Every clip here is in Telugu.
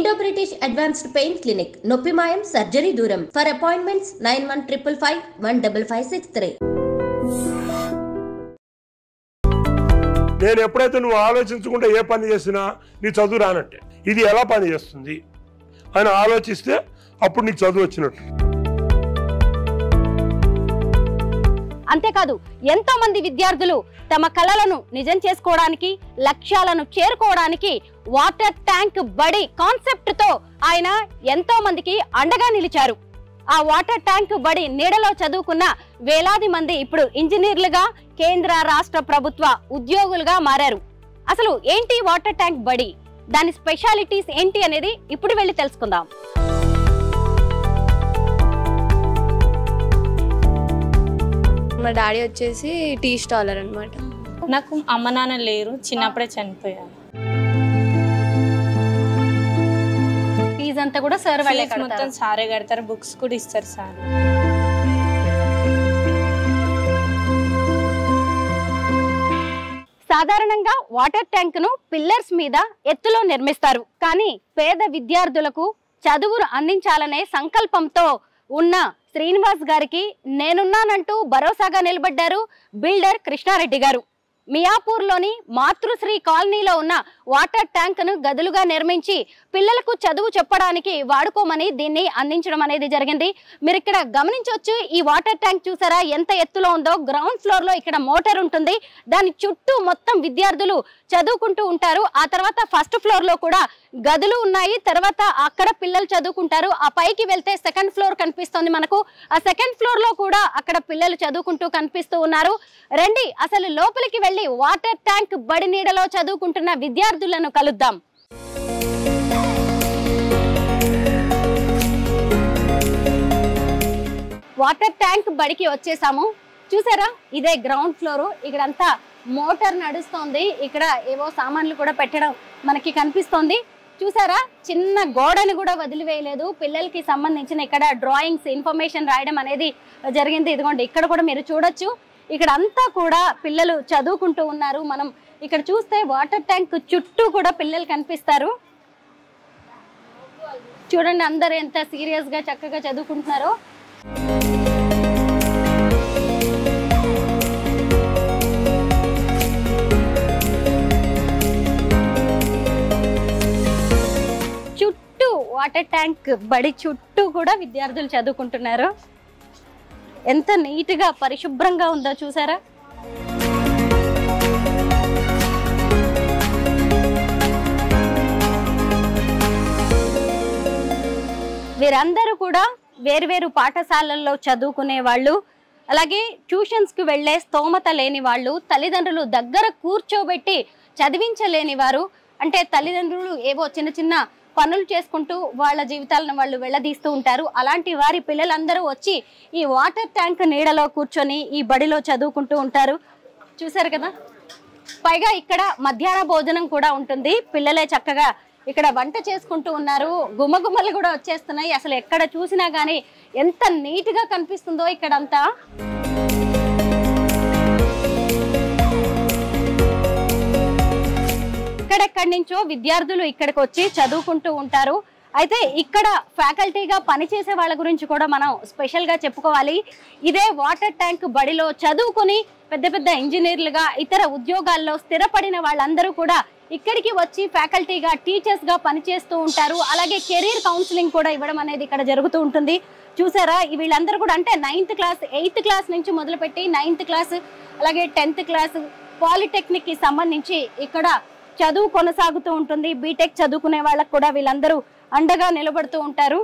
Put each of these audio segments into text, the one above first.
Indo British advanced pain clinic, నొప్పిమాయం, సర్జరీ దూరం. For appointments 9155515563. నేను ఎప్పుడైతే నువ్వు ఆలోచించకుండా ఏ పని చేసినా నీ చదువు రానట్టే. ఇది ఎలా పని చేస్తుంది అని ఆలోచిస్తే అప్పుడు నీకు చదువు వచ్చినట్టు. అంతేకాదు ఎంతో మంది విద్యార్థులు తమ కలలను నిజం చేసుకోవడానికి, లక్ష్యాలను చేరుకోవడానికి వాటర్ ట్యాంక్ బడి కాన్సెప్ట్ తో ఆయన ఎంతో మందికి అండగా నిలిచారు. ఆ వాటర్ ట్యాంక్ బడి నీడలో చదువుకున్న వేలాది మంది ఇప్పుడు ఇంజనీర్లుగా, కేంద్ర రాష్ట్ర ప్రభుత్వ ఉద్యోగులుగా మారారు. అసలు ఏంటి వాటర్ ట్యాంక్ బడి, దాని స్పెషాలిటీస్ ఏంటి అనేది ఇప్పుడు వెళ్ళి తెలుసుకుందాం. మా డాడీ వచ్చేసి టీ స్టాలర్ అనమాట. నాకు అమ్మ నాన్న లేరు, చిన్నప్పుడే చనిపోయారు. ఫీజు అంతా కూడా సార్ వాళ్ళే మొత్తం సారే కడతారు, బుక్స్ కూడా ఇస్తారు సార్. సాధారణంగా వాటర్ ట్యాంక్ ను పిల్లర్స్ మీద ఎత్తులో నిర్మిస్తారు. కానీ పేద విద్యార్థులకు చదువును అందించాలనే సంకల్పంతో ఉన్న శ్రీనివాస్ గారికి నేనున్నానంటూ భరోసాగా నిలబడ్డారు బిల్డర్ కృష్ణారెడ్డి గారు. మియాపూర్లోని మాతృశ్రీ కాలనీలో ఉన్న వాటర్ ట్యాంక్ ను గదులుగా నిర్మించి పిల్లలకు చదువు చెప్పడానికి వాడుకోమని దీన్ని అందించడం అనేది జరిగింది. మీరు ఇక్కడ గమనించవచ్చు, ఈ వాటర్ ట్యాంక్ చూసారా ఎంత ఎత్తులో ఉందో. గ్రౌండ్ ఫ్లోర్ లో ఇక్కడ మోటార్ ఉంటుంది, దాని చుట్టూ మొత్తం విద్యార్థులు చదువుకుంటూ ఉంటారు. ఆ తర్వాత ఫస్ట్ ఫ్లోర్ లో కూడా గదులు ఉన్నాయి, తర్వాత అక్కడ పిల్లలు చదువుకుంటారు. ఆ పైకి వెళ్తే సెకండ్ ఫ్లోర్ కనిపిస్తుంది మనకు. ఆ సెకండ్ ఫ్లోర్ లో కూడా అక్కడ పిల్లలు చదువుకుంటూ కనిపిస్తూ ఉన్నారు. రండి అసలు లోపలికి వెళ్ళి వాటర్ ట్యాంక్ బడి నీడలో చదువుకుంటున్న విద్యార్థులను కలుద్దాం. వాటర్ ట్యాంక్ బడికి వచ్చేసాము. చూసారా, ఇదే గ్రౌండ్ ఫ్లోర్. ఇక్కడంతా మోటార్ నడుస్తోంది. ఇక్కడ ఏవో సామాన్లు కూడా పెట్టడం మనకి కనిపిస్తోంది. చూసారా, చిన్న గోడని కూడా వదిలివేయలేదు. పిల్లలకి సంబంధించిన ఇక్కడ డ్రాయింగ్స్, ఇన్ఫర్మేషన్ రాయడం అనేది జరిగింది. ఇదిగోండి ఇక్కడ కూడా మీరు చూడొచ్చు. ఇక్కడ అంతా కూడా పిల్లలు చదువుకుంటూ ఉన్నారు. మనం ఇక్కడ చూస్తే వాటర్ ట్యాంక్ చుట్టూ కూడా పిల్లలు కనిపిస్తారు. చూడండి అందరూ ఎంత సీరియస్ గా చక్కగా చదువుకుంటున్నారో. చుట్టూ వాటర్ ట్యాంక్ బడి చుట్టూ కూడా విద్యార్థులు చదువుకుంటున్నారు. ఎంత నీట్ గా పరిశుభ్రంగా ఉందో చూసారా. వీరందరూ కూడా వేర్వేరు పాఠశాలల్లో చదువుకునే వాళ్ళు, అలాగే ట్యూషన్స్ కి వెళ్లే స్తోమత లేని వాళ్ళు, తల్లిదండ్రులు దగ్గర కూర్చోబెట్టి చదివించలేని వారు, అంటే తల్లిదండ్రులు ఏవో చిన్న చిన్న పనులు చేసుకుంటూ వాళ్ళ జీవితాలను వాళ్ళు వెళ్ళదీస్తూ ఉంటారు. అలాంటి వారి పిల్లలందరూ వచ్చి ఈ వాటర్ ట్యాంక్ నీడలో కూర్చొని ఈ బడిలో చదువుకుంటూ ఉంటారు. చూసారు కదా, పైగా ఇక్కడ మధ్యాహ్న భోజనం కూడా ఉంటుంది. పిల్లలే చక్కగా ఇక్కడ వంట చేసుకుంటూ ఉన్నారు. గుమ్మగుమ్మలు కూడా వచ్చేస్తున్నాయి. అసలు ఎక్కడ చూసినా గానీ ఎంత నీట్ గా కనిపిస్తుందో ఇక్కడంతా. ఎక్కడెక్కడి నుంచో విద్యార్థులు ఇక్కడికి వచ్చి చదువుకుంటూ ఉంటారు. అయితే ఇక్కడ ఫ్యాకల్టీగా పనిచేసే వాళ్ళ గురించి కూడా మనం స్పెషల్ గా చెప్పుకోవాలి. ఇదే వాటర్ ట్యాంక్ బడిలో చదువుకుని పెద్ద పెద్ద ఇంజనీర్లుగా, ఇతర ఉద్యోగాల్లో స్థిరపడిన వాళ్ళందరూ కూడా ఇక్కడికి వచ్చి ఫ్యాకల్టీగా, టీచర్స్ గా పనిచేస్తూ ఉంటారు. అలాగే కెరీర్ కౌన్సిలింగ్ కూడా ఇవ్వడం అనేది ఇక్కడ జరుగుతూ ఉంటుంది. చూసారా, వీళ్ళందరూ కూడా అంటే 9th క్లాస్, 8th క్లాస్ నుంచి మొదలుపెట్టి 9th క్లాస్, అలాగే 10th క్లాస్, పాలిటెక్నిక్ కి సంబంధించి ఇక్కడ చదువు కొనసాగుతూ ఉంటుంది. బీటెక్ చదువుకునే వాళ్ళకు కూడా వీళ్ళందరూ అండగా నిలబడుతూ ఉంటారు.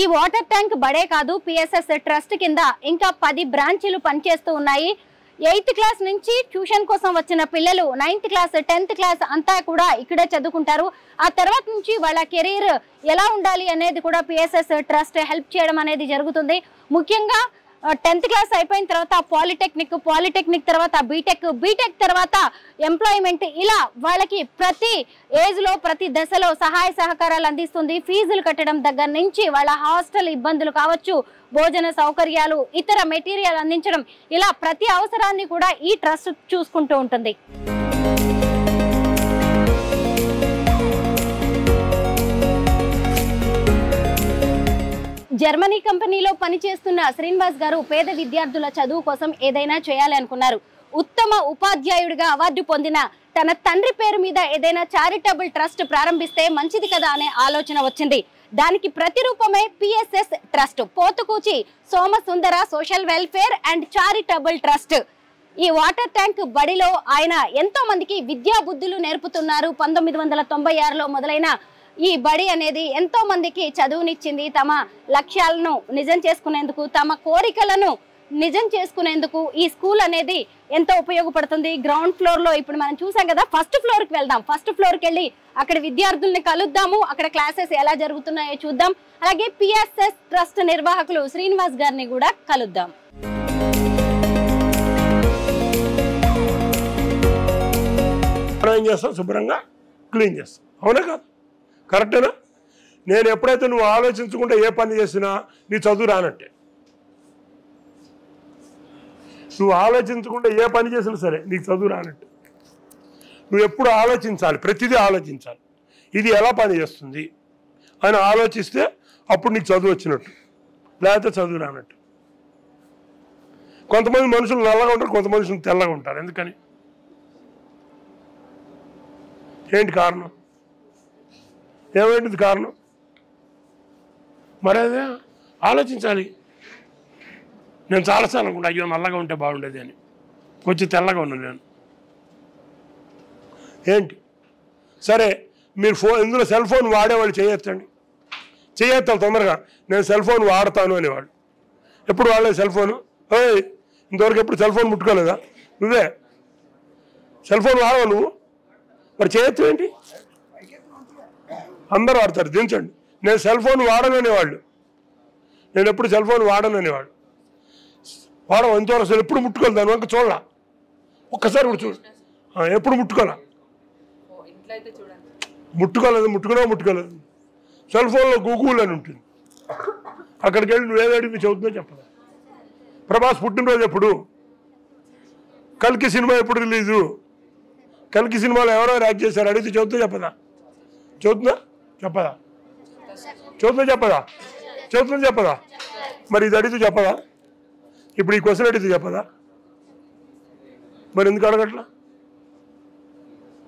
ఈ వాటర్ ట్యాంక్ బడే కాదు, పిఎస్ఎస్ ట్రస్ట్ కింద ఇంకా 10 బ్రాంచీలు పనిచేస్తూ ఉన్నాయి. 8th క్లాస్ నుంచి ట్యూషన్ కోసం వచ్చిన పిల్లలు 9th క్లాస్, 10th క్లాస్ అంతా కూడా ఇక్కడే చదువుకుంటారు. ఆ తర్వాత నుంచి వాళ్ళ కెరీర్ ఎలా ఉండాలి అనేది కూడా పిఎస్ఎస్ ట్రస్ట్ హెల్ప్ చేయడం అనేది జరుగుతుంది. ముఖ్యంగా 10th క్లాస్ అయిపోయిన తర్వాత పాలిటెక్నిక్ తర్వాత బీటెక్ తర్వాత ఎంప్లాయ్మెంట్, ఇలా వాళ్ళకి ప్రతి ఏజ్లో ప్రతి దశలో సహాయ సహకారాలు అందిస్తుంది. ఫీజులు కట్టడం దగ్గర నుంచి వాళ్ళ హాస్టల్ ఇబ్బందులు కావచ్చు, భోజన సౌకర్యాలు, ఇతర మెటీరియల్ అందించడం, ఇలా ప్రతి అవసరాన్ని కూడా ఈ ట్రస్ట్ చూసుకుంటూ ఉంటుంది. జర్మనీ కంపెనీలో పనిచేస్తున్న శ్రీనివాస్ గారు పేద విద్యార్థుల చదువు కోసం ఏదైనా చేయాలి అనుకున్నారు. ఉత్తమ ఉపాధ్యాయుడిగా అవార్డు పొందిన తన తండ్రి పేరు మీద ఏదైనా చారిటబుల్ ట్రస్ట్ ప్రారంభిస్తే మంచిది కదా అనే ఆలోచన వచ్చింది. దానికి ప్రతిరూపమే PSS trust, Pothukuchi Somasundara social welfare and charitable trust. ఈ వాటర్ ట్యాంక్ బడిలో ఆయన ఎంతో మందికి విద్యా బుద్ధులు నేర్పుతున్నారు. 1996లో మొదలైన ఈ బడి అనేది ఎంతో మందికి చదువునిచ్చింది. తమ లక్ష్యాలను నిజం చేసుకునేందుకు, తమ కోరికలను నిజం చేసుకునేందుకు ఈ స్కూల్ అనేది ఎంతో ఉపయోగపడుతుంది. గ్రౌండ్ ఫ్లోర్ లో ఇప్పుడు మనం చూసాం కదా, ఫస్ట్ ఫ్లోర్ కి వెళ్దాం. ఫస్ట్ ఫ్లోర్ కి వెళ్ళి అక్కడ విద్యార్థుల్ని కలుద్దాము, అక్కడ క్లాసెస్ ఎలా జరుగుతున్నాయో చూద్దాం. అలాగే పిఎస్ఎస్ ట్రస్ట్ నిర్వాహకులు శ్రీనివాస్ గారిని కూడా కలుద్దాం. శుభ్రంగా క్లీన్ చేస్తాం, అవునా కాదు? కరెక్టేనా? నేను ఎప్పుడైతే నువ్వు ఆలోచించకుండా ఏ పని చేసినా నీ చదువు రానట్టే. నువ్వు ఆలోచించకుండా ఏ పని చేసినా సరే నీకు చదువు రానట్టు. నువ్వు ఎప్పుడు ఆలోచించాలి, ప్రతిదీ ఆలోచించాలి. ఇది ఎలా పని చేస్తుంది అని ఆలోచిస్తే అప్పుడు నీకు చదువు వచ్చినట్టు, లేకపోతే చదువు రానట్టు. కొంతమంది మనుషులు నల్లగా ఉంటారు, కొంతమంది మనుషులు తెల్లగా ఉంటారు. ఎందుకని? ఏంటి కారణం? ఏమైంది కారణం? మరి అదే ఆలోచించాలి. నేను చాలాసార్లు అనుకుంటా, అయ్యో నల్లగా ఉంటే బాగుండేది అని, కొంచెం తెల్లగా ఉన్నాను నేను. ఏంటి? సరే, మీరు ఇందులో సెల్ ఫోన్ వాడేవాళ్ళు చేయొచ్చండి, చేయొత్తాను తొందరగా. నేను సెల్ ఫోన్ వాడతాను అనేవాడు. ఎప్పుడు వాడలేదు సెల్ ఫోను? ఇంతవరకు ఎప్పుడు సెల్ ఫోన్ ముట్టుకోలేదా? నువ్వే సెల్ ఫోన్ వాడవా నువ్వు? మరి చేయొచ్చు ఏంటి? అందరూ వాడతారు, దించండి. నేను సెల్ ఫోన్ వాడను అనేవాళ్ళు. నేను ఎప్పుడు సెల్ ఫోన్ వాడను అనేవాడు. ఇంతవరకు అసలు ఎప్పుడు ముట్టుకోలేదు, దాని వంక చూడాల. ఒక్కసారి కూడా చూడు, ఎప్పుడు ముట్టుకోలే, ముట్టుకోలేదు. సెల్ ఫోన్లో గూగుల్ అని ఉంటుంది, అక్కడికి వెళ్ళి నువ్వేదో అడిగి చదువుతుందో చెప్పదా? ప్రభాస్ పుట్టినరోజు ఎప్పుడు? కల్కి సినిమా ఎప్పుడు రిలీజు? కల్కి సినిమాలో ఎవరెవరు యాక్ట్ చేశారు అడిగితే చదువుతూ చెప్పదా? చదువుతుందా చెప్పదా? మరి ఇది అడిగితే చెప్పదా? ఇప్పుడు ఈ క్వశ్చన్ అడిగితే చెప్పదా? మరి ఎందుకు అడగట్లా?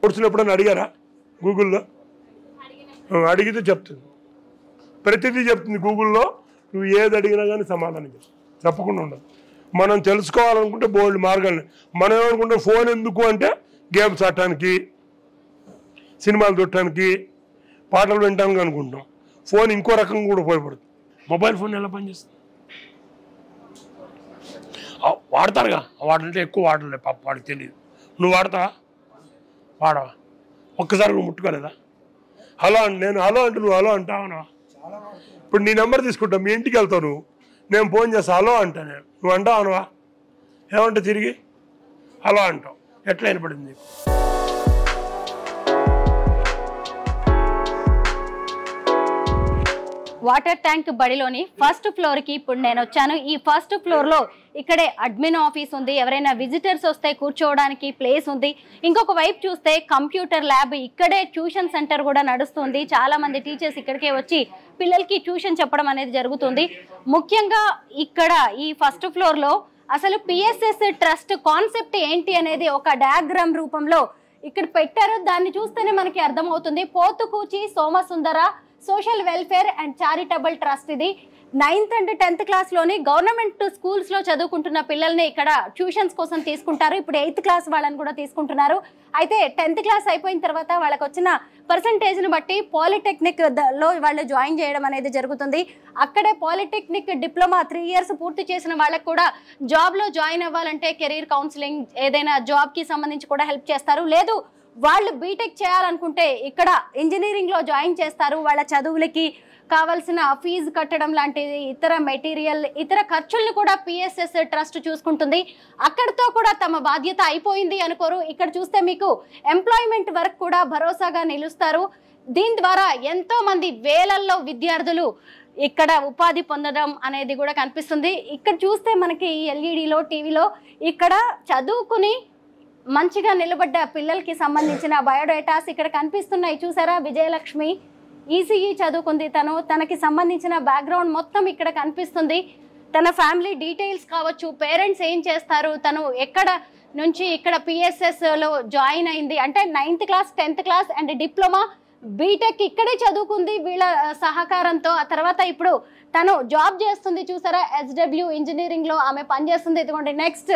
కోర్సులు ఎప్పుడన్నా అడిగారా గూగుల్లో? అడిగితే చెప్తుంది, ప్రతిదీ చెప్తుంది గూగుల్లో. నువ్వు ఏది అడిగినా కానీ సమాధానం చెప్పకుండా ఉండదు. మనం తెలుసుకోవాలనుకుంటే బోల్డ్ మార్గాలు. మనం ఏమనుకుంటే ఫోన్ ఎందుకు అంటే గేమ్స్ ఆడటానికి, సినిమాలు చూడటానికి, పాటలు వినటానికి అనుకుంటాం. ఫోన్ ఇంకో రకంగా కూడా ఉపయోగపడుతుంది. మొబైల్ ఫోన్ ఎలా పనిచేస్తుంది? వాడతారుగా, వాడంటే ఎక్కువ వాడలే పాప, వాడికి తెలియదు. నువ్వు వాడవా? ఒక్కసారి నువ్వు ముట్టుకోలేదా? హలో అంటే నేను హలో అంటే నువ్వు హలో అంటావా? ఇప్పుడు నీ నెంబర్ తీసుకుంటా, మీ ఇంటికి వెళ్తావు నువ్వు, నేను ఫోన్ చేస్తా హలో అంటా, నేను నువ్వు అంటావు అనవా? ఏమంటే తిరిగి హలో అంటావు. ఎట్లా వినపడింది? వాటర్ ట్యాంక్ బడిలోని ఫస్ట్ ఫ్లోర్ కి ఇప్పుడు నేను వచ్చాను. ఈ ఫస్ట్ ఫ్లోర్ లో ఇక్కడే అడ్మిన్ ఆఫీస్ ఉంది, ఎవరైనా విజిటర్స్ వస్తే కూర్చోవడానికి ప్లేస్ ఉంది. ఇంకొక వైపు చూస్తే కంప్యూటర్ ల్యాబ్, ఇక్కడే ట్యూషన్ సెంటర్ కూడా నడుస్తుంది. చాలా మంది టీచర్స్ ఇక్కడికే వచ్చి పిల్లలకి ట్యూషన్ చెప్పడం అనేది జరుగుతుంది. ముఖ్యంగా ఇక్కడ ఈ ఫస్ట్ ఫ్లోర్ లో అసలు పిఎస్ఎస్ ట్రస్ట్ కాన్సెప్ట్ ఏంటి అనేది ఒక డయాగ్రామ్ రూపంలో ఇక్కడ పెట్టారు. దాన్ని చూస్తేనే మనకి అర్థమవుతుంది. Pothukuchi Somasundara social welfare and charitable trust. ఇది 9th and 10th క్లాస్లోని గవర్నమెంట్ స్కూల్స్లో చదువుకుంటున్న పిల్లల్ని ఇక్కడ ట్యూషన్స్ కోసం తీసుకుంటారు. ఇప్పుడు 8th క్లాస్ వాళ్ళని కూడా తీసుకుంటున్నారు. అయితే 10th క్లాస్ అయిపోయిన తర్వాత వాళ్ళకి వచ్చిన పర్సంటేజ్ని బట్టి పాలిటెక్నిక్లో వాళ్ళు జాయిన్ చేయడం అనేది జరుగుతుంది. అక్కడే పాలిటెక్నిక్ డిప్లొమా 3 years పూర్తి చేసిన వాళ్ళకి కూడా జాబ్లో జాయిన్ అవ్వాలంటే కెరీర్ కౌన్సిలింగ్, ఏదైనా జాబ్కి సంబంధించి కూడా హెల్ప్ చేస్తారు. లేదు వాళ్ళు బీటెక్ చేయాలనుకుంటే ఇక్కడ ఇంజనీరింగ్లో జాయిన్ చేస్తారు. వాళ్ళ చదువులకి కావాల్సిన ఫీజు కట్టడం లాంటిది, ఇతర మెటీరియల్, ఇతర ఖర్చులను కూడా పిఎస్ఎస్ ట్రస్ట్ చూసుకుంటుంది. అక్కడితో కూడా తమ బాధ్యత అయిపోయింది అనుకోరు. ఇక్కడ చూస్తే మీకు ఎంప్లాయ్మెంట్ వర్క్ కూడా భరోసాగా నిలుస్తారు. దీని ద్వారా ఎంతో మంది వేలల్లో విద్యార్థులు ఇక్కడ ఉపాధి పొందడం అనేది కూడా కనిపిస్తుంది. ఇక్కడ చూస్తే మనకి ఎల్ఈడిలో, టీవీలో ఇక్కడ చదువుకుని మంచిగా నిలబడ్డ పిల్లలకి సంబంధించిన బయోడేటాస్ ఇక్కడ కనిపిస్తున్నాయి. చూసారా, విజయలక్ష్మి ఈసీఈ చదువుకుంది. తనకి సంబంధించిన బ్యాక్గ్రౌండ్ మొత్తం ఇక్కడ కనిపిస్తుంది. తన ఫ్యామిలీ డీటెయిల్స్ కావచ్చు, పేరెంట్స్ ఏం చేస్తారు, తను ఎక్కడ నుంచి ఇక్కడ పిఎస్ఎస్లో జాయిన్ అయింది అంటే 9th class, 10th class and diploma, BTech ఇక్కడే చదువుకుంది వీళ్ళ సహకారంతో. ఆ తర్వాత ఇప్పుడు తను జాబ్ చేస్తుంది. చూసారా, SW ఇంజనీరింగ్లో ఆమె పనిచేస్తుంది. ఇదిగోండి నెక్స్ట్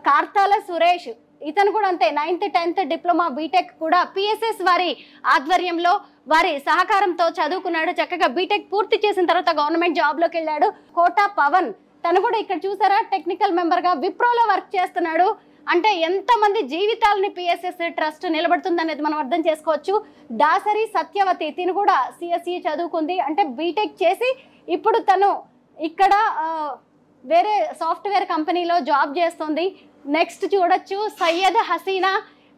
కార్తాల సురేష్, ఇతను కూడా అంతే 9th, 10th డిప్లొమా, బీటెక్ కూడా పిఎస్ఎస్ వారి ఆధ్వర్యంలో వారి సహకారంతో చదువుకున్నాడు. చక్కగా బీటెక్ పూర్తి చేసిన తర్వాత గవర్నమెంట్ జాబ్లోకి వెళ్ళాడు. కోటా పవన్, తను కూడా ఇక్కడ చూసారా టెక్నికల్ మెంబర్గా విప్రోలో వర్క్ చేస్తున్నాడు. అంటే ఎంతమంది జీవితాలని పిఎస్ఎస్ ట్రస్ట్ నిలబడుతుంది అనేది మనం అర్థం చేసుకోవచ్చు. దాసరి సత్యవతి, తిను కూడా సిఎస్ఈ చదువుకుంది. అంటే బీటెక్ చేసి ఇప్పుడు తను ఇక్కడ వేరే సాఫ్ట్వేర్ కంపెనీలో జాబ్ చేస్తుంది. నెక్స్ట్ చూడొచ్చు సయ్యద్ హసీనా,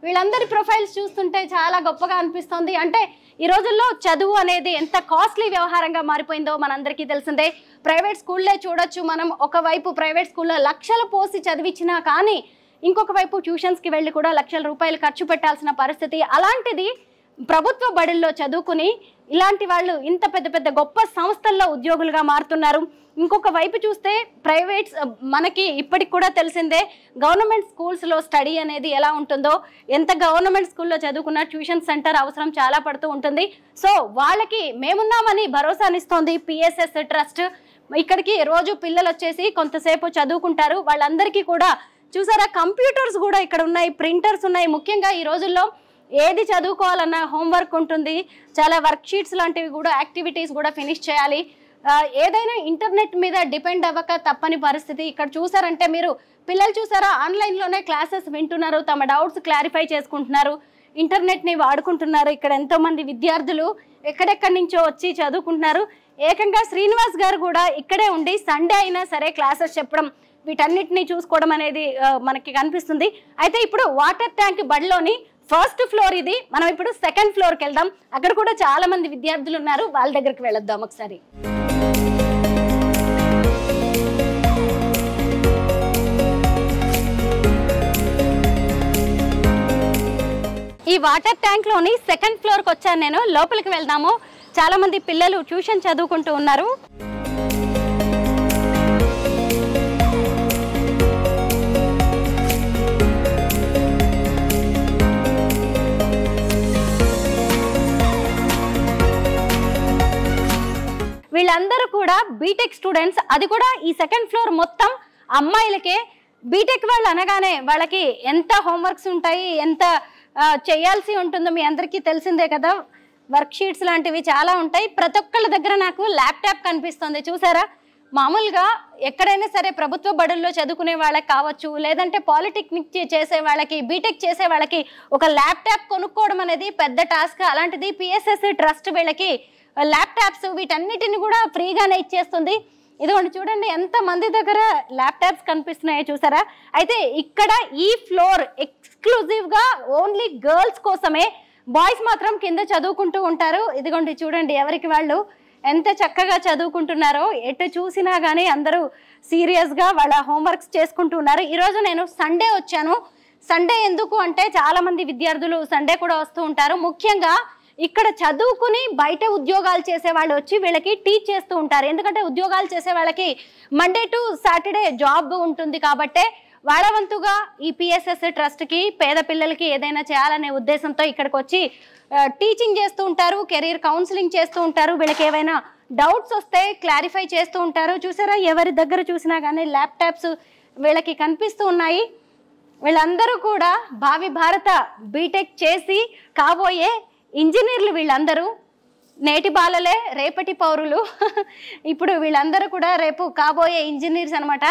వీళ్ళందరి ప్రొఫైల్స్ చూస్తుంటే చాలా గొప్పగా అనిపిస్తుంది. అంటే ఈ రోజుల్లో చదువు అనేది ఎంత కాస్ట్లీ వ్యవహారంగా మారిపోయిందో మనందరికీ తెలిసిందే. ప్రైవేట్ స్కూల్లే చూడొచ్చు మనం. ఒకవైపు ప్రైవేట్ స్కూల్లో లక్షలు పోసి చదివించినా కానీ ఇంకొక వైపు ట్యూషన్స్కి వెళ్ళి కూడా లక్షల రూపాయలు ఖర్చు పెట్టాల్సిన పరిస్థితి. అలాంటిది ప్రభుత్వ బడుల్లో చదువుకుని ఇలాంటి వాళ్ళు ఇంత పెద్ద పెద్ద గొప్ప సంస్థల్లో ఉద్యోగులుగా మారుతున్నారు. ఇంకొక వైపు చూస్తే ప్రైవేట్స్, మనకి ఇప్పటికి కూడా తెలిసిందే గవర్నమెంట్ స్కూల్స్లో స్టడీ అనేది ఎలా ఉంటుందో. ఎంత గవర్నమెంట్ స్కూల్లో చదువుకున్న ట్యూషన్ సెంటర్ అవసరం చాలా పడుతూ ఉంటుంది. సో వాళ్ళకి మేమున్నామని భరోసానిస్తోంది పిఎస్ఎస్ ట్రస్ట్. ఇక్కడికి రోజు పిల్లలు వచ్చేసి కొంతసేపు చదువుకుంటారు. వాళ్ళందరికీ కూడా చూసారా కంప్యూటర్స్ కూడా ఇక్కడ ఉన్నాయి, ప్రింటర్స్ ఉన్నాయి. ముఖ్యంగా ఈ రోజుల్లో ఏది చదువుకోవాలన్నా హోంవర్క్ ఉంటుంది, చాలా వర్క్ షీట్స్ లాంటివి కూడా, యాక్టివిటీస్ కూడా ఫినిష్ చేయాలి. ఏదైనా ఇంటర్నెట్ మీద డిపెండ్ అవ్వక తప్పని పరిస్థితి. ఇక్కడ చూసారంటే మీరు పిల్లలు చూసారా ఆన్లైన్లోనే క్లాసెస్ వింటున్నారు, తమ డౌట్స్ క్లారిఫై చేసుకుంటున్నారు, ఇంటర్నెట్ని వాడుకుంటున్నారు. ఇక్కడ ఎంతోమంది విద్యార్థులు ఎక్కడెక్కడి నుంచో వచ్చి చదువుకుంటున్నారు. ఏకంగా శ్రీనివాస్ గారు కూడా ఇక్కడే ఉండి సండే అయినా సరే క్లాసెస్ చెప్పడం, వీటన్నిటిని చూసుకోవడం అనేది మనకి కనిపిస్తుంది. అయితే ఇప్పుడు వాటర్ ట్యాంక్ బడిలోని ఫస్ట్ ఫ్లోర్ ఇది. మనం ఇప్పుడు సెకండ్ ఫ్లోర్కి వెళ్దాం. అక్కడ కూడా చాలా మంది విద్యార్థులు ఉన్నారు, వాళ్ళ దగ్గరికి వెళ్ళొద్దాం ఒకసారి. ఈ వాటర్ ట్యాంక్ లోని సెకండ్ ఫ్లోర్కి వచ్చాను నేను. లోపలికి వెళ్దాము. చాలా మంది పిల్లలు ట్యూషన్ చదువుకుంటూ ఉన్నారు. వీళ్ళందరూ కూడా బీటెక్ స్టూడెంట్స్. అది కూడా ఈ సెకండ్ ఫ్లోర్ మొత్తం అమ్మాయిలకే. బీటెక్ వాళ్ళు అనగానే వాళ్ళకి ఎంత హోంవర్క్స్ ఉంటాయి, ఎంత చేయాల్సి ఉంటుందో మీ అందరికీ తెలిసిందే కదా. వర్క్ షీట్స్ లాంటివి చాలా ఉంటాయి. ప్రతి ఒక్కళ్ళ దగ్గర నాకు ల్యాప్టాప్ కనిపిస్తుంది. చూసారా, మామూలుగా ఎక్కడైనా సరే ప్రభుత్వ బడుల్లో చదువుకునే వాళ్ళకి కావచ్చు, లేదంటే పాలిటెక్నిక్ చేసే వాళ్ళకి, బీటెక్ చేసే వాళ్ళకి ఒక ల్యాప్టాప్ కొనుక్కోవడం అనేది పెద్ద టాస్క్. అలాంటిది పిఎస్ఎస్ ట్రస్ట్ వీళ్ళకి ల్యాప్టాప్స్ వీటన్నిటిని కూడా ఫ్రీగానే ఇచ్చేస్తుంది. ఇదిగోండి చూడండి ఎంత మంది దగ్గర ల్యాప్టాప్స్ కనిపిస్తున్నాయో చూసారా. అయితే ఇక్కడ ఈ ఫ్లోర్ ఎక్స్క్లూజివ్గా ఓన్లీ గర్ల్స్ కోసమే, బాయ్స్ మాత్రం కింద చదువుకుంటూ ఉంటారు. ఇదిగోండి చూడండి ఎవరికి వాళ్ళు ఎంత చక్కగా చదువుకుంటున్నారో. ఎటు చూసినా కానీ అందరూ సీరియస్గా వాళ్ళ హోంవర్క్స్ చేసుకుంటూ ఉన్నారు. ఈరోజు నేను సండే వచ్చాను. సండే ఎందుకు అంటే చాలామంది విద్యార్థులు సండే కూడా వస్తూ ఉంటారు. ముఖ్యంగా ఇక్కడ చదువుకుని బయట ఉద్యోగాలు చేసే వాళ్ళు వచ్చి వీళ్ళకి టీచ్ చేస్తూ ఉంటారు. ఎందుకంటే ఉద్యోగాలు చేసే వాళ్ళకి మండే టు సాటర్డే జాబ్ ఉంటుంది కాబట్టి వాళ్ళ వంతుగా ఈ పిఎస్ఎస్ ట్రస్ట్కి పేద పిల్లలకి ఏదైనా చేయాలనే ఉద్దేశంతో ఇక్కడికి వచ్చి టీచింగ్ చేస్తూ ఉంటారు, కెరీర్ కౌన్సిలింగ్ చేస్తూ ఉంటారు. వీళ్ళకి ఏవైనా డౌట్స్ వస్తే క్లారిఫై చేస్తూ ఉంటారు. చూసారా ఎవరి దగ్గర చూసినా కానీ ల్యాప్టాప్స్ వీళ్ళకి కనిపిస్తూ ఉన్నాయి. వీళ్ళందరూ కూడా భావి భారత బీటెక్ చేసి కాబోయే ఇంజనీర్లు. వీళ్ళందరూ నేటి బాలలే రేపటి పౌరులు. ఇప్పుడు వీళ్ళందరూ కూడా రేపు కాబోయే ఇంజనీర్స్ అనమాట.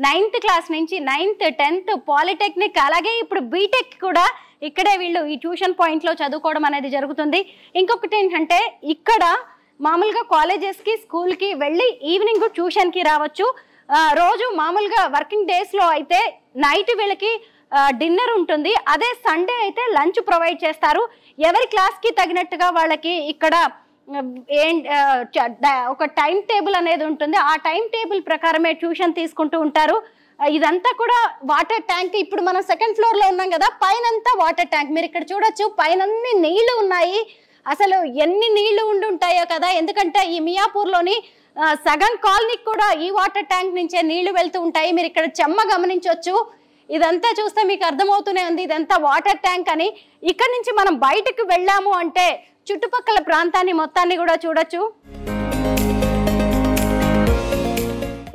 9th క్లాస్ నుంచి 9th, 10th పాలిటెక్నిక్, అలాగే ఇప్పుడు బీటెక్ కూడా ఇక్కడే వీళ్ళు ఈ ట్యూషన్ పాయింట్లో చదువుకోవడం అనేది జరుగుతుంది. ఇంకొకటి ఏంటంటే ఇక్కడ మామూలుగా కాలేజెస్కి స్కూల్కి వెళ్ళి ఈవినింగ్ ట్యూషన్కి రావచ్చు. రోజు మామూలుగా వర్కింగ్ డేస్లో అయితే నైట్ వీళ్ళకి డిన్నర్ ఉంటుంది. అదే సండే అయితే లంచ్ ప్రొవైడ్ చేస్తారు. ఎవరి క్లాస్కి తగినట్టుగా వాళ్ళకి ఇక్కడ ఒక టైం టేబుల్ అనేది ఉంటుంది. ఆ టైం టేబుల్ ప్రకారమే ట్యూషన్ తీసుకుంటూ ఉంటారు. ఇదంతా కూడా వాటర్ ట్యాంక్. ఇప్పుడు మనం సెకండ్ ఫ్లోర్లో ఉన్నాం కదా, పైనంతా వాటర్ ట్యాంక్. మీరు ఇక్కడ చూడొచ్చు, పైన నీళ్లు ఉన్నాయి. అసలు ఎన్ని నీళ్లు ఉండి ఉంటాయో కదా, ఎందుకంటే ఈ మియాపూర్లోని సగం కాలనీకి కూడా ఈ వాటర్ ట్యాంక్ నుంచే నీళ్లు వెళ్తూ ఉంటాయి. మీరు ఇక్కడ చెమ్మ గమనించవచ్చు. ఇదంతా చూస్తే మీకు అర్థమవుతూనే ఉంది ఇదంతా వాటర్ ట్యాంక్ అని. ఇక్కడ నుంచి మనం బయటకు వెళ్ళాము అంటే చుట్టుపక్కల ప్రాంతాన్ని మొత్తాన్ని కూడా చూడొచ్చు.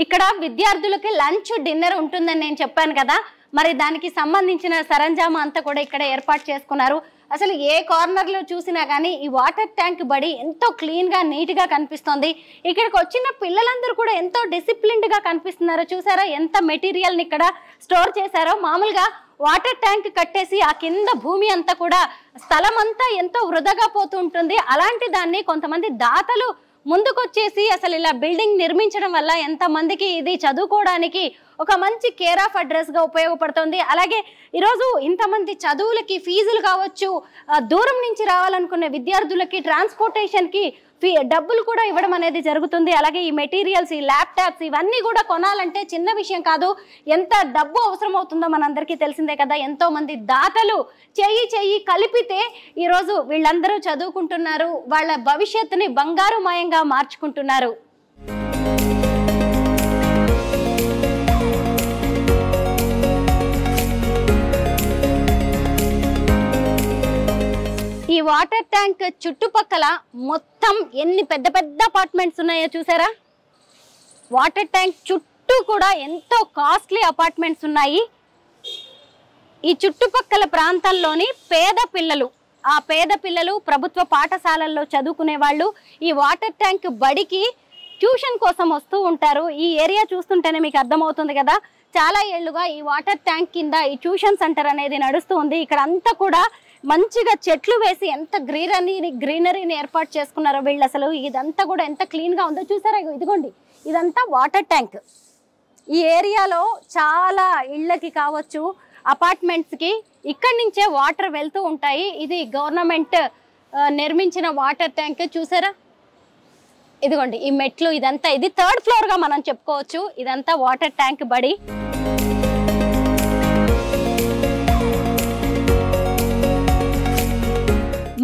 ఇక్కడ విద్యార్థులకి లంచ్ డిన్నర్ ఉంటుందని నేను చెప్పాను కదా, మరి దానికి సంబంధించిన సరంజామా అంతా కూడా ఇక్కడ ఏర్పాటు చేసుకున్నారు. అసలు ఏ కార్నర్లో చూసినా కానీ ఈ వాటర్ ట్యాంక్ బడి ఎంతో క్లీన్గా నీట్గా కనిపిస్తుంది. ఇక్కడికి వచ్చిన పిల్లలందరూ కూడా ఎంతో డిసిప్లిన్డ్గా కనిపిస్తున్నారు. చూసారా ఎంత మెటీరియల్ని ఇక్కడ స్టోర్ చేశారో. మామూలుగా వాటర్ ట్యాంక్ కట్టేసి ఆ కింద భూమి అంతా కూడా స్థలం అంతా ఎంతో వృధాగా పోతూ ఉంటుంది. అలాంటి దాన్ని కొంతమంది దాతలు ముందుకొచ్చేసి అసలు ఇలా బిల్డింగ్ నిర్మించడం వల్ల ఎంతమందికి ఇది చదువుకోవడానికి ఒక మంచి కేర్ ఆఫ్ అడ్రస్గా ఉపయోగపడుతుంది. అలాగే ఈరోజు ఇంతమంది చదువులకి ఫీజులు కావచ్చు, దూరం నుంచి రావాలనుకునే విద్యార్థులకి ట్రాన్స్పోర్టేషన్కి డబ్బులు కూడా ఇవ్వడం అనేది జరుగుతుంది. అలాగే ఈ మెటీరియల్స్, ఈ ల్యాప్టాప్స్ ఇవన్నీ కూడా కొనాలంటే చిన్న విషయం కాదు. ఎంత డబ్బు అవసరం అవుతుందో మనందరికీ తెలిసిందే కదా. ఎంతో మంది దాతలు చెయ్యి కలిపితే ఈరోజు వీళ్ళందరూ చదువుకుంటున్నారు, వాళ్ళ భవిష్యత్తుని బంగారుమయంగా మార్చుకుంటున్నారు. ఈ వాటర్ ట్యాంక్ చుట్టుపక్కల మొత్తం ఎన్ని పెద్ద పెద్ద అపార్ట్మెంట్స్ ఉన్నాయో చూసారా. వాటర్ ట్యాంక్ చుట్టూ కూడా ఎంతో కాస్ట్లీ అపార్ట్మెంట్స్ ఉన్నాయి. ఈ చుట్టుపక్కల ప్రాంతాల్లోని పేద పిల్లలు ప్రభుత్వ పాఠశాలల్లో చదువుకునే వాళ్ళు ఈ వాటర్ ట్యాంక్ బడికి ట్యూషన్ కోసం వస్తూ ఉంటారు. ఈ ఏరియా చూస్తుంటేనే మీకు అర్థమవుతుంది కదా, చాలా ఏళ్లుగా ఈ వాటర్ ట్యాంక్ కింద ఈ ట్యూషన్ సెంటర్ అనేది నడుస్తూ ఉంది. ఇక్కడ అంతా కూడా మంచిగా చెట్లు వేసి ఎంత గ్రీనరీని ఏర్పాటు చేసుకున్నారో వీళ్ళు. అసలు ఇదంతా కూడా ఎంత క్లీన్గా ఉందో చూసారా. ఇదిగోండి, ఇదంతా వాటర్ ట్యాంక్. ఈ ఏరియాలో చాలా ఇళ్ళకి కావచ్చు, అపార్ట్మెంట్స్కి ఇక్కడి నుంచే వాటర్ వెళ్తూ ఉంటాయి. ఇది గవర్నమెంట్ నిర్మించిన వాటర్ ట్యాంక్ చూసారా. ఇదిగోండి ఈ మెట్లు, ఇదంతా ఇది 3rd ఫ్లోర్గా మనం చెప్పుకోవచ్చు. ఇదంతా వాటర్ ట్యాంక్ బడి.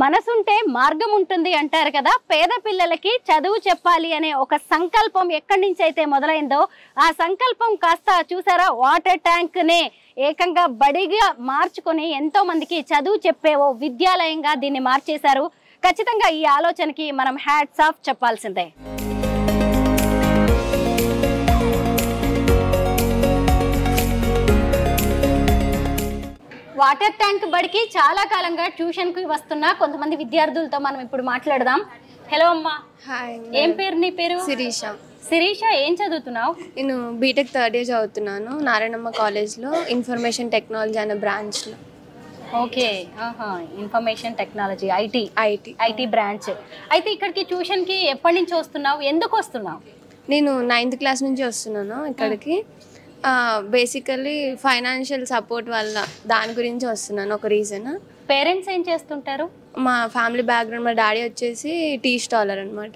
మనసుంటే మార్గం ఉంటుంది అంటారు కదా. పేద పిల్లలకి చదువు చెప్పాలి అనే ఒక సంకల్పం ఎక్కడి నుంచి అయితే మొదలైందో ఆ సంకల్పం కాస్త చూసారా వాటర్ ట్యాంక్ నే ఏకంగా బడిగా మార్చుకొని ఎంతో మందికి చదువు చెప్పేవో విద్యాలయంగా దీన్ని మార్చేశారు. ఖచ్చితంగా ఈ ఆలోచనకి మనం హ్యాట్స్ ఆఫ్ చెప్పాల్సిందే. వాటర్ ట్యాంక్ బడికి చాలా కాలంగా ట్యూషన్కి వస్తున్న కొంతమంది విద్యార్థులతో మనం ఇప్పుడు మాట్లాడదాం. హలో అమ్మా. హాయ్. ఏం పేరు నీ పేరు? శిరీష. ఏం చదువుతున్నావు? నేను బీటెక్ 3rd ఇయర్ చదువుతున్నాను నారాయణమ్మ కాలేజ్లో, ఇన్ఫర్మేషన్ టెక్నాలజీ అనే బ్రాంచ్లో. Okay, information technology, IT branch. అయితే ఇక్కడికి ట్యూషన్కి ఎప్పటి నుంచి వస్తున్నావు, ఎందుకు వస్తున్నావు? నేను 9th క్లాస్ నుంచి వస్తున్నాను ఇక్కడికి. బేసికల్లీ ఫైనాన్షియల్ సపోర్ట్ వల్ల దాని గురించి వస్తున్నాను, ఒక రీజన్. పేరెంట్స్ ఏం చేస్తుంటారు? మా ఫ్యామిలీ బ్యాక్గ్రౌండ్, మా డాడీ వచ్చేసి టీ స్టాలర్ అనమాట.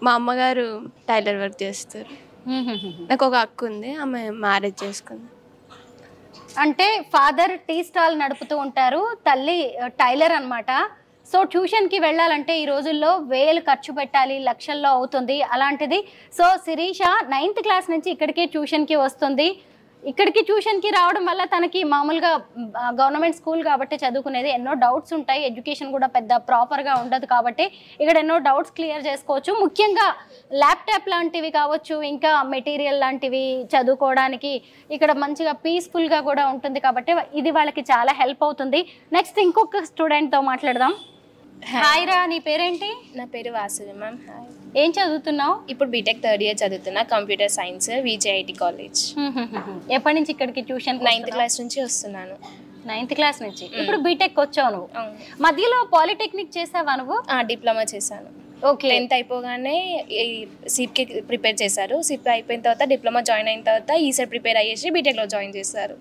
మా అమ్మగారు టైలర్ వర్క్ చేస్తారు. నాకు ఒక అక్క ఉంది, ఆమె మ్యారేజ్ చేసుకుంది. అంటే ఫాదర్ టీ స్టాల్ నడుపుతూ ఉంటారు, తల్లి టైలర్ అనమాట. సో ట్యూషన్కి వెళ్ళాలంటే ఈ రోజుల్లో 1000 ఖర్చు పెట్టాలి, లక్షల్లో అవుతుంది. అలాంటిది సో శిరీష 9th క్లాస్ నుంచి ఇక్కడికి ట్యూషన్కి వస్తుంది. ఇక్కడికి ట్యూషన్కి రావడం వల్ల తనకి మామూలుగా గవర్నమెంట్ స్కూల్ కాబట్టి చదువుకునేది ఎన్నో డౌట్స్ ఉంటాయి. ఎడ్యుకేషన్ కూడా పెద్ద ప్రాపర్గా ఉండదు కాబట్టి ఇక్కడ ఎన్నో డౌట్స్ క్లియర్ చేసుకోవచ్చు. ముఖ్యంగా ల్యాప్టాప్ లాంటివి కావచ్చు, ఇంకా మెటీరియల్ లాంటివి చదువుకోవడానికి ఇక్కడ మంచిగా పీస్ఫుల్గా కూడా ఉంటుంది కాబట్టి ఇది వాళ్ళకి చాలా హెల్ప్ అవుతుంది. నెక్స్ట్ ఇంకొక స్టూడెంట్తో మాట్లాడదాం. హాయ్ రా, నీ పేరేంటి? నా పేరు వాసువి మ్యామ్. హాయ్. ఏం చదువుతున్నావు? ఇప్పుడు బీటెక్ 3rd ఇయర్ చదువుతున్నా, కంప్యూటర్ సైన్స్, విజేఐటి కాలేజ్. ఎప్పటి నుంచి ఇక్కడికి ట్యూషన్? 9th క్లాస్ నుంచి వస్తున్నాను. 9th క్లాస్ నుంచి. ఇప్పుడు బీటెక్ వచ్చావు నువ్వు. మధ్యలో పాలిటెక్నిక్ చేసావా నువ్వు? డిప్లొమా చేశాను. ఓకే 10th అయిపోగానే సిప్కి ప్రిపేర్ చేశారు. సిప్ అయిపోయిన తర్వాత డిప్లొమా జాయిన్ అయిన తర్వాత ఈసెట్ ప్రిపేర్ అయ్యేసి బీటెక్లో జాయిన్ చేశారు.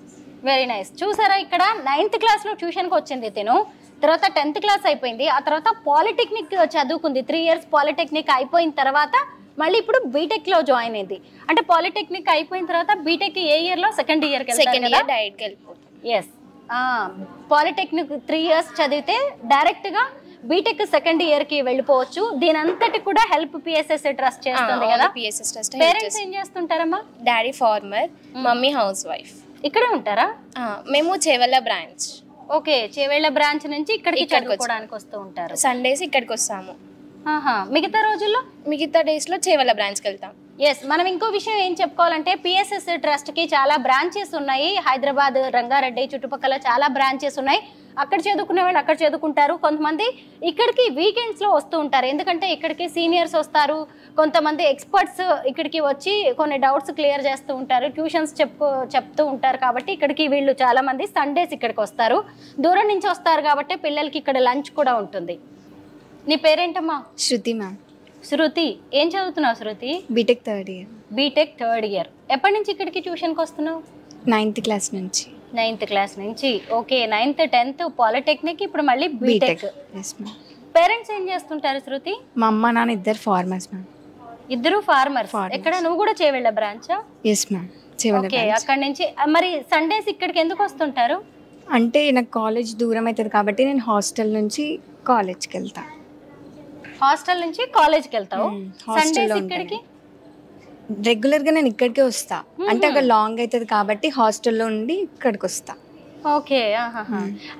Very nice. చూసారా ఇక్కడ 9th క్లాస్లో ట్యూషన్కి వచ్చింది తిను, తర్వాత 10th క్లాస్ అయిపోయింది, ఆ తర్వాత పాలిటెక్నిక్ చదువుకుంది. 3 years పాలిటెక్నిక్ అయిపోయిన తర్వాత మళ్ళీ ఇప్పుడు బీటెక్లో జాయిన్ అయింది. అంటే పాలిటెక్నిక్ అయిపోయిన తర్వాత బీటెక్ ఏ ఇయర్లో? సెకండ్ ఇయర్ డైరెక్ట్గా వెళ్ళిపోతుంది. ఎస్, పాలిటెక్నిక్ 3 years చదివితే డైరెక్ట్గా బీటెక్ సెకండ్ ఇయర్కి వెళ్ళిపోవచ్చు. దీని అంతటి కూడా హెల్ప్ పిఎస్ఎస్ ట్రస్ట్ చేస్తుంది కదా. PSS trust. పేరెంట్స్ ఏం చేస్తుంటారమ్మా? Daddy farmer, mummy housewife. ఇక్కడే ఉంటారా? మేము Chevella branch. Okay, Chevella branch నుంచి ఇక్కడికి చదువుకోవడానికి వస్తూ ఉంటారు. సండేస్ ఇక్కడికి వస్తాము. మిగతా రోజుల్లో మిగతా డేస్లో చేవెళ్ళ బ్రాంచ్కి వెళ్తాం. ఎస్, మనం ఇంకో విషయం ఏం చెప్పుకోవాలంటే పిఎస్ఎస్ ట్రస్ట్కి చాలా బ్రాంచెస్ ఉన్నాయి. హైదరాబాద్, రంగారెడ్డి చుట్టుపక్కల చాలా బ్రాంచెస్ ఉన్నాయి. అక్కడ చదువుకునే వాళ్ళు అక్కడ చదువుకుంటారు. కొంతమంది ఇక్కడికి వీకెండ్స్లో వస్తూ ఉంటారు, ఎందుకంటే ఇక్కడికి సీనియర్స్ వస్తారు, కొంతమంది ఎక్స్పర్ట్స్ ఇక్కడికి వచ్చి కొన్ని డౌట్స్ క్లియర్ చేస్తూ ఉంటారు, ట్యూషన్స్ చెప్తూ ఉంటారు. కాబట్టి ఇక్కడికి వీళ్ళు చాలామంది సండేస్ ఇక్కడికి వస్తారు. దూరం నుంచి వస్తారు కాబట్టి పిల్లలకి ఇక్కడ లంచ్ కూడా ఉంటుంది. నీ పేరేంటమ్మా? శృతి మ్యామ్. శృతి, ఏం చదువుతున్నావు Shruti? BTech 3rd year. BTech 3rd year. ఎప్పటి నుంచి ఇక్కడికి ట్యూషన్కి వస్తున్నావు? 9th class నుంచి. 9th class నుంచి. ఓకే, 9th 10th పాలిటెక్నిక్, ఇప్పుడు మళ్ళీ బీటెక్. Yes ma'am. పేరెంట్స్ ఏం చేస్తుంటారు శృతి? మా అమ్మ నాన్న ఇద్దరు ఫార్మర్స్ మ్యామ్. ఇద్దరు ఫార్మర్స్. ఎక్కడ? నువ్వు కూడా చేవెళ్ళ బ్రాంచా? Yes ma'am, Chevella. ఓకే, అక్కడ నుంచి. మరి సండేస్ ఇక్కడికి ఎందుకు వస్తుంటారు? అంటే నాకు కాలేజ్ దూరం అవుతుంది కాబట్టి నేను హాస్టల్ నుంచి కాలేజ్కి వెళ్తా. హాస్టల్ నుంచి కాలేజ్కి వెళ్తావు? సండేస్ ఇక్కడికి? రెగ్యులర్గా నేను ఇక్కడికే వస్తా, అంటే అక్కడ లాంగ్ అవుతుంది కాబట్టి హాస్టల్లో ఉండి ఇక్కడికి వస్తా. ఓకే.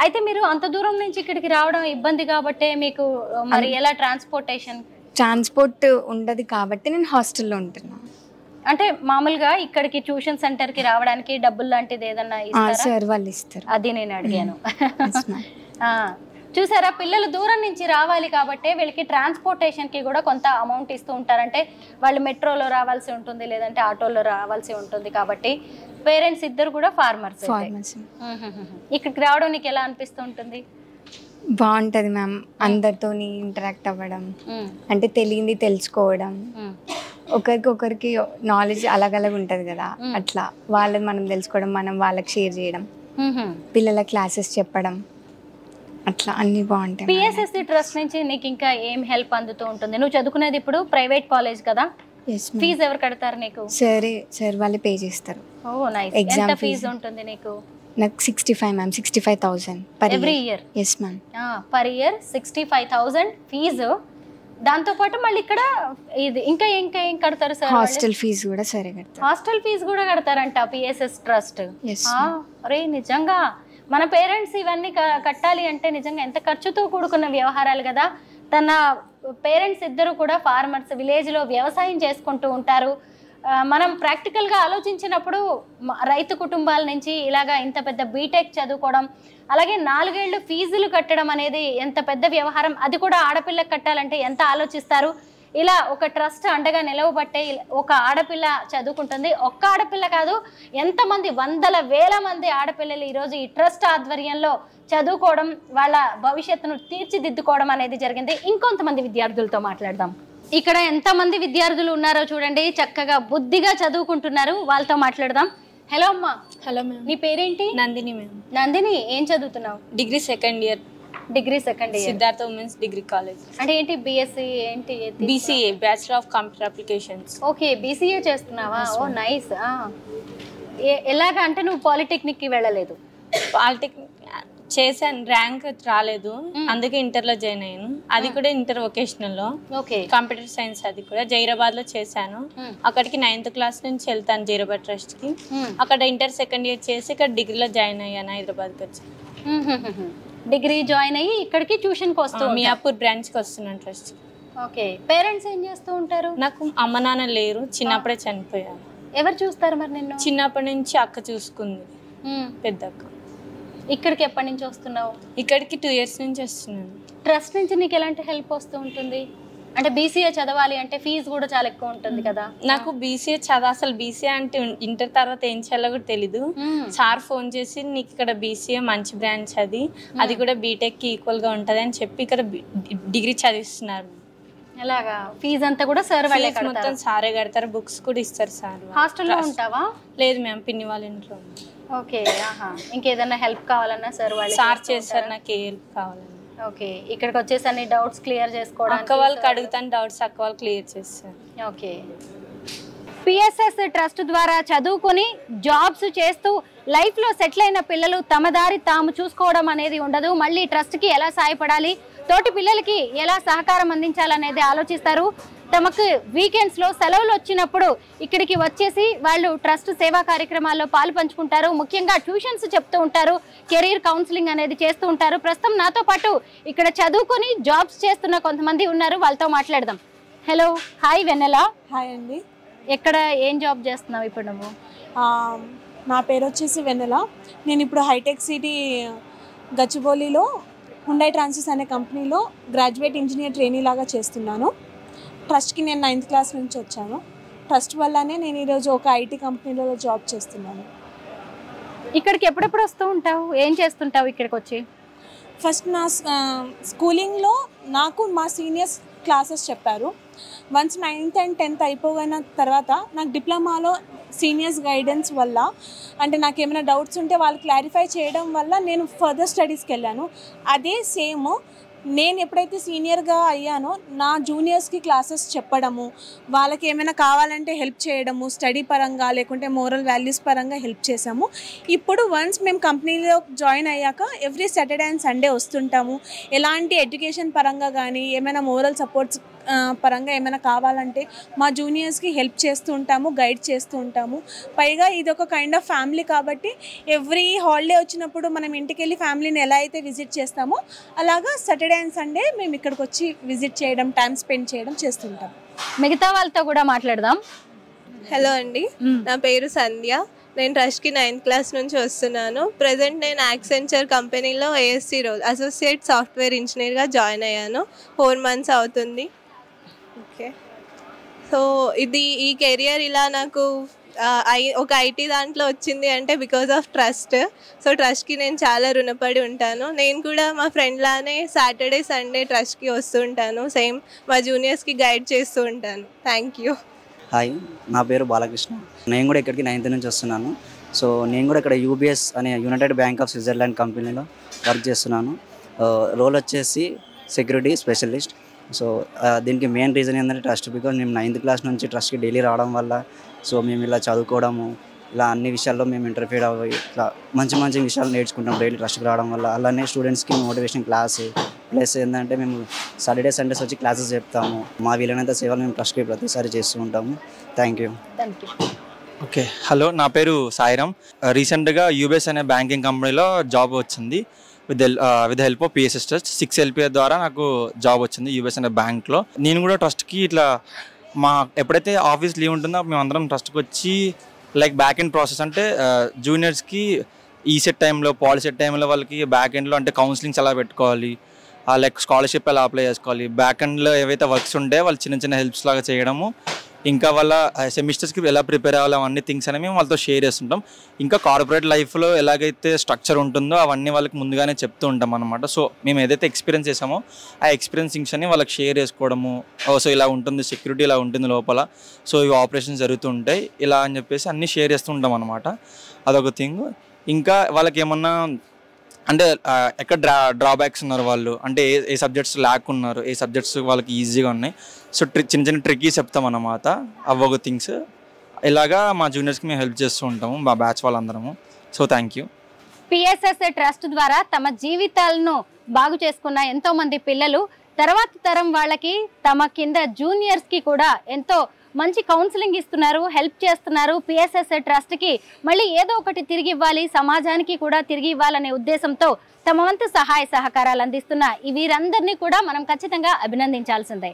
అయితే మీరు అంత దూరం నుంచి ఇక్కడికి రావడం ఇబ్బంది కాబట్టి మీకు మరి ఎలా ట్రాన్స్పోర్ట్ ఉండదు కాబట్టి నేను హాస్టల్లో ఉంటున్నా. అంటే మామూలుగా ఇక్కడికి ట్యూషన్ సెంటర్ కి రావడానికి డబ్బులు లాంటిది ఏదన్నా ఇస్తారా? సార్ వాళ్ళు ఇస్తారు. అది నేను అడిగాను. చూసారా, పిల్లలు దూరం నుంచి రావాలి కాబట్టి వీళ్ళకి ట్రాన్స్పోర్టేషన్ కి కూడా కొంత అమౌంట్ ఇస్తూ ఉంటారంటే వాళ్ళు మెట్రోలో రావాల్సి ఉంటుంది, లేదంటే ఆటోలో రావాల్సి ఉంటుంది. కాబట్టి పేరెంట్స్ ఇద్దరు కూడా ఫార్మర్స్. ఇక్కడికి రావడం నీకు ఎలా అనిపిస్తూ ఉంటుంది? బాగుంటది మ్యామ్, అందరితో ఇంటరాక్ట్ అవ్వడం, అంటే తెలియంది తెలుసుకోవడం, ఒకరికి నాలెడ్జ్ అలాగలాగా ఉంటది కదా, అట్లా వాళ్ళని మనం తెలుసుకోవడం, మనం వాళ్ళకి షేర్ చేయడం, పిల్లల క్లాసెస్ చెప్పడం, అట్లా అన్ని బాగుంటాయి. పిఎస్ఎస్ ట్రస్ట్ నుంచి నీకు ఇంకా ఏం హెల్ప్ అందుతూ ఉంటుంది? నువ్వు చదువుకునేది ఇప్పుడు ప్రైవేట్ కాలేజ్ కదా, ఫీజు ఎవరు కడతారు నీకు? సార్ వాళ్ళే పే చేస్తారు. ఓ నైస్. ఎంత ఫీజు ఉంటుంది నీకు? నాకు 65 ma'am, 65,000 every year. Yes ma'am, per year 65,000 fees. దాంతో పాటు మళ్ళీ ఇక్కడ ఇది ఇంకా ఏం కడతారు సార్? హాస్టల్ ఫీజు కూడా సరే కడతారు. హాస్టల్ ఫీజు కూడా కడతారంట పిఎస్ఎస్ ట్రస్ట్. అరే నిజంగా మన పేరెంట్స్ ఇవన్నీ కట్టాలి అంటే నిజంగా ఎంత ఖర్చుతో కూడుకున్న వ్యవహారాలు కదా. తన పేరెంట్స్ ఇద్దరు కూడా ఫార్మర్స్, విలేజ్లో వ్యవసాయం చేసుకుంటూ ఉంటారు. మనం ప్రాక్టికల్గా ఆలోచించినప్పుడు రైతు కుటుంబాల నుంచి ఇలాగా ఇంత పెద్ద బీటెక్ చదువుకోవడం, అలాగే 4 ఏళ్ళు ఫీజులు కట్టడం అనేది ఎంత పెద్ద వ్యవహారం. అది కూడా ఆడపిల్లకి కట్టాలంటే ఎంత ఆలోచిస్తారు. ఇలా ఒక ట్రస్ట్ అండగా నిలవబట్టే ఒక ఆడపిల్ల చదువుకుంటుంది. ఒక్క ఆడపిల్ల కాదు, ఎంతమంది వందల వేల మంది ఆడపిల్లలు ఈరోజు ఈ ట్రస్ట్ ఆధ్వర్యంలో చదువుకోవడం, వాళ్ళ భవిష్యత్తును తీర్చిదిద్దుకోవడం అనేది జరిగింది. ఇంకొంతమంది విద్యార్థులతో మాట్లాడదాం. ఇక్కడ ఎంతమంది విద్యార్థులు ఉన్నారో చూడండి, చక్కగా బుద్ధిగా చదువుకుంటున్నారు. వాళ్ళతో మాట్లాడదాం. హలో అమ్మా. Hello ma'am. నీ పేరేంటి? నందిని మ్యామ్. నందిని, ఏం చదువుతున్నావు? Degree second year. Siddhartha women's degree college. అంటే ఏంటి బిఎస్సి ఏంటి? BCA, bachelor of computer applications. Okay, BCA చేస్తున్నావా? ఓ నైస్. ఎలాగా అంటే నువ్వు పాలిటెక్నిక్కి వెళ్ళలేదు? పాలిటెక్నిక్ చేశాను, ర్యాంక్ రాలేదు, అందుకే ఇంటర్లో జాయిన్ అయ్యాను. అది కూడా ఇంటర్ వొకేషనల్లో. Okay, computer science. అది కూడా జైరాబాద్లో చేశాను. అక్కడికి 9th క్లాస్ నుంచి వెళ్తాను జైరాబాద్ ట్రస్ట్కి. అక్కడ ఇంటర్ సెకండ్ ఇయర్ చేసి ఇక్కడ డిగ్రీలో జాయిన్ అయ్యాను. హైదరాబాద్కి వచ్చి డిగ్రీ జాయిన్ అయ్యి ఇక్కడికి ట్యూషన్కి వస్తూ మియాపూర్ బ్రాంచ్కి వస్తున్నాను ట్రస్ట్. ఓకే, పేరెంట్స్ ఏం చేస్తూ ఉంటారు? నాకు అమ్మ నాన్న లేరు, చిన్నప్పుడే చనిపోయారు. ఎవరు చూస్తారు మరి నిన్ను? చిన్నప్పటి నుంచి అక్క చూసుకుంది, పెద్ద అక్క. ఇక్కడికి ఎప్పటి నుంచి వస్తున్నావు? ఇక్కడికి 2 years నుంచి వస్తున్నాను. ట్రస్ట్ నుంచి నీకు ఎలాంటి హెల్ప్ వస్తూ ఉంటుంది? అంటే బీసీఏ చదవాలి అంటే ఫీజు కూడా చాలా ఎక్కువ ఉంటుంది కదా. నాకు బీసీఏ అసలు బీసీఏ అంటే ఇంటర్ తర్వాత ఏం చేయాలో కూడా తెలీదు. సార్ ఫోన్ చేసి నీకు ఇక్కడ బీసీఏ మంచి బ్రాంచ్, అది కూడా బీటెక్కి ఈక్వల్గా ఉంటుంది అని చెప్పి ఇక్కడ డిగ్రీ చదివిస్తున్నారు. ఎలాగా ఫీజు అంతా కూడా సార్ వాళ్ళే ఫీజు మొత్తం సారే కడతారు, బుక్స్ కూడా ఇస్తారు సార్. హాస్టల్లో ఉంటావా? లేదు మ్యామ్, పిన్ని వాళ్ళ ఇంట్లో. ఓకే. ఇంకేదైనా హెల్ప్ కావాలన్నా సార్ వాళ్ళు సార్ చేస్తారు, నాకు ఏ హెల్ప్ కావాలన్నా. ఓకే. ఇక్కడికి వచ్చేసి అన్ని డౌట్స్ క్లియర్ చేసుకోవడానికి అక్క వాళ్ళకి అడుగుతాను డౌట్స్, అక్క వాళ్ళు క్లియర్ చేస్తారు. ఓకే. పిఎస్ఎస్ ట్రస్ట్ ద్వారా చదువుకొని జాబ్స్ చేస్తూ లైఫ్లో సెటిల్ అయిన పిల్లలు తమ దారి తాము చూసుకోవడం అనేది ఉండదు. మళ్ళీ ట్రస్ట్కి ఎలా సాయపడాలి, తోటి పిల్లలకి ఎలా సహకారం అందించాలనేది ఆలోచిస్తారు. తమకు వీకెండ్స్లో సెలవులు వచ్చినప్పుడు ఇక్కడికి వచ్చేసి వాళ్ళు ట్రస్ట్ సేవా కార్యక్రమాల్లో పాలు పంచుకుంటారు. ముఖ్యంగా ట్యూషన్స్ చెప్తూ ఉంటారు, కెరీర్ కౌన్సిలింగ్ అనేది చేస్తూ ఉంటారు. ప్రస్తుతం నాతో పాటు ఇక్కడ చదువుకొని జాబ్స్ చేస్తున్న కొంతమంది ఉన్నారు, వాళ్ళతో మాట్లాడదాం. హలో, హాయ్ వెన్నెల. హాయ్ అండి. ఎక్కడ ఏం జాబ్ చేస్తున్నావు ఇప్పుడు నువ్వు? నా పేరు వచ్చేసి వెన్నెల. నేను ఇప్పుడు హైటెక్ సిటీ గచ్చిబౌలిలో హుండై ట్రాన్సిస్ అనే కంపెనీలో గ్రాడ్యుయేట్ ఇంజనీర్ ట్రైనీ లాగా చేస్తున్నాను. ట్రస్ట్కి నేను 9th క్లాస్ నుంచి వచ్చాను. ట్రస్ట్ వల్లనే నేను ఈరోజు ఒక ఐటీ కంపెనీలో జాబ్ చేస్తున్నాను. ఇక్కడికి ఎప్పుడెప్పుడు వస్తూ ఉంటావు, ఏం చేస్తుంటావు ఇక్కడికి వచ్చి? ఫస్ట్ నా స్కూలింగ్లో నాకు మా సీనియర్స్ క్లాసెస్ చెప్పారు. వన్స్ 9th and 10th అయిపోయిన తర్వాత నాకు డిప్లొమాలో సీనియర్స్ గైడెన్స్ వల్ల, అంటే నాకు ఏమైనా డౌట్స్ ఉంటే వాళ్ళు క్లారిఫై చేయడం వల్ల నేను ఫర్దర్ స్టడీస్కి వెళ్ళాను. అదే సేమ్ నేను ఎప్పుడైతే సీనియర్గా అయ్యానో నా జూనియర్స్కి క్లాసెస్ చెప్పడము, వాళ్ళకి ఏమైనా కావాలంటే హెల్ప్ చేయడము, స్టడీ పరంగా లేకుంటే మోరల్ వాల్యూస్ పరంగా హెల్ప్ చేసాము. ఇప్పుడు వన్స్ మేము కంపెనీలో జాయిన్ అయ్యాక ఎవ్రీ సాటర్డే అండ్ సండే వస్తుంటాము. ఎలాంటి ఎడ్యుకేషన్ పరంగా కానీ ఏమైనా మోరల్ సపోర్ట్స్ పరంగా ఏమైనా కావాలంటే మా జూనియర్స్కి హెల్ప్ చేస్తూ ఉంటాము, గైడ్ చేస్తూ ఉంటాము. పైగా ఇది ఒక కైండ్ ఆఫ్ ఫ్యామిలీ కాబట్టి ఎవ్రీ హాలిడే వచ్చినప్పుడు మనం ఇంటికి వెళ్ళి ఫ్యామిలీని ఎలా అయితే విజిట్ చేస్తామో అలాగా సాటర్డే అండ్ సండే మేము ఇక్కడికి వచ్చి విజిట్ చేయడం, టైం స్పెండ్ చేయడం చేస్తుంటాం. మిగతా వాళ్ళతో కూడా మాట్లాడదాం. హలో అండి, నా పేరు సంధ్య. నేను ట్రస్ట్కి 9th క్లాస్ నుంచి వస్తున్నాను. ప్రజెంట్ నేను యాక్సెంచర్ కంపెనీలో ఏఎస్సీ రోల్ అసోసియేట్ సాఫ్ట్వేర్ ఇంజనీర్గా జాయిన్ అయ్యాను. 4 months అవుతుంది. ఓకే. సో ఈ కెరియర్ ఇలా నాకు ఒక ఐటీ దాంట్లో వచ్చింది అంటే బికాజ్ ఆఫ్ ట్రస్ట్. సో ట్రస్ట్కి నేను చాలా రుణపడి ఉంటాను. నేను కూడా మా ఫ్రెండ్ లానే సాటర్డే సండే ట్రస్ట్కి వస్తూ ఉంటాను. సేమ్ మా జూనియర్స్కి గైడ్ చేస్తూ ఉంటాను. Thank you. హాయ్, నా పేరు బాలకృష్ణ. నేను కూడా ఇక్కడికి 9th నుంచి వస్తున్నాను. సో నేను కూడా ఇక్కడ యూబీఎస్ అనే యునైటెడ్ బ్యాంక్ ఆఫ్ స్విట్జర్లాండ్ కంపెనీలో వర్క్ చేస్తున్నాను. రోల్ వచ్చేసి సెక్యూరిటీ స్పెషలిస్ట్. సో దీనికి మెయిన్ రీజన్ ఏంటంటే ట్రస్ట్. బికాజ్ మేము 9th క్లాస్ నుంచి ట్రస్ట్కి డైలీ రావడం వల్ల సో మేము ఇలా చదువుకోవడము, ఇలా అన్ని విషయాల్లో మేము ఇంటర్ఫీర్ అవ్వి ఇట్లా మంచి మంచి విషయాలు నేర్చుకుంటాం డైలీ ట్రస్ట్కి రావడం వల్ల. అలానే స్టూడెంట్స్కి మోటివేషన్ క్లాస్ ప్లస్ ఏంటంటే మేము సాటర్డే సండేస్ వచ్చి క్లాసెస్ చెప్తాము. మా వీలైనంత సేవలు మేము ట్రస్ట్కి ప్రతిసారి చేస్తూ ఉంటాము. Thank you. ఓకే. హలో, నా పేరు సాయిరామ్. రీసెంట్గా యూబీఎస్ అనే బ్యాంకింగ్ కంపెనీలో జాబ్ వచ్చింది with help of PSS trust. 6 LPA ద్వారా నాకు జాబ్ వచ్చింది యూబీఎస్ అనే బ్యాంక్లో. నేను కూడా ట్రస్ట్కి ఇట్లా ఎప్పుడైతే ఆఫీస్ లీవ్ ఉంటుందో మేము అందరం ట్రస్ట్కి వచ్చి లైక్ బ్యాక్ ఎండ్ ప్రాసెస్ అంటే జూనియర్స్కి ఈసెట్ టైంలో, పాలిసెట్ టైంలో వాళ్ళకి బ్యాక్ ఎండ్లో అంటే కౌన్సిలింగ్స్ ఎలా పెట్టుకోవాలి, లైక్ స్కాలర్షిప్ ఎలా అప్లై చేసుకోవాలి, బ్యాక్ ఎండ్లో ఏవైతే వర్క్స్ ఉంటాయో వాళ్ళు చిన్న చిన్న హెల్ప్స్ లాగా చేయడము, ఇంకా వాళ్ళ సెమిస్టర్స్కి ఎలా ప్రిపేర్ అవ్వాలి అవన్నీ థింగ్స్ అనేవి మేము వాళ్ళతో షేర్ చేస్తుంటాం. ఇంకా కార్పొరేట్ లైఫ్లో ఎలాగైతే స్ట్రక్చర్ ఉంటుందో అవన్నీ వాళ్ళకి ముందుగానే చెప్తూ ఉంటాం అనమాట. సో మేము ఏదైతే ఎక్స్పీరియన్స్ చేసామో ఆ ఎక్స్పీరియన్స్ థింగ్స్ అని వాళ్ళకి షేర్ చేసుకోవడము. సో ఇలా ఉంటుంది, సెక్యూరిటీ ఇలా ఉంటుంది లోపల, సో ఇవి ఆపరేషన్స్ జరుగుతుంటాయి ఇలా అని చెప్పేసి అన్నీ షేర్ చేస్తూ ఉంటాం అనమాట. అదొక థింగ్. ఇంకా వాళ్ళకి ఏమన్నా అంటే ఎక్కడ డ్రాబ్యాక్స్ ఉన్నారు వాళ్ళు, అంటే ఏ సబ్జెక్ట్స్ ల్యాక్ ఉన్నారు, ఏ సబ్జెక్ట్స్ వాళ్ళకి ఈజీగా ఉన్నాయి, సో చిన్న చిన్న ట్రిక్కీస్ చెప్తాం అన్నమాట. అవొక థింగ్స్ ఇలాగా మా జూనియర్స్కి మేము హెల్ప్ చేస్తూ ఉంటాము, మా బ్యాచ్ వాళ్ళందరము. So thank you. PSS trust ద్వారా తమ జీవితాలను బాగు చేసుకున్న ఎంతో మంది పిల్లలు తర్వాత తరం వాళ్ళకి తమ కింద జూనియర్స్కి కూడా ఎంతో మంచి కౌన్సిలింగ్ ఇస్తున్నారు, హెల్ప్ చేస్తున్నారు. పిఎస్ఎస్ ట్రస్ట్కి మళ్ళీ ఏదో ఒకటి తిరిగి ఇవ్వాలి, సమాజానికి కూడా తిరిగి ఇవ్వాలనే ఉద్దేశంతో తమ వంతు సహాయ సహకారాలు అందిస్తున్న ఈ వీరందరినీ కూడా మనం ఖచ్చితంగా అభినందించాల్సిందే.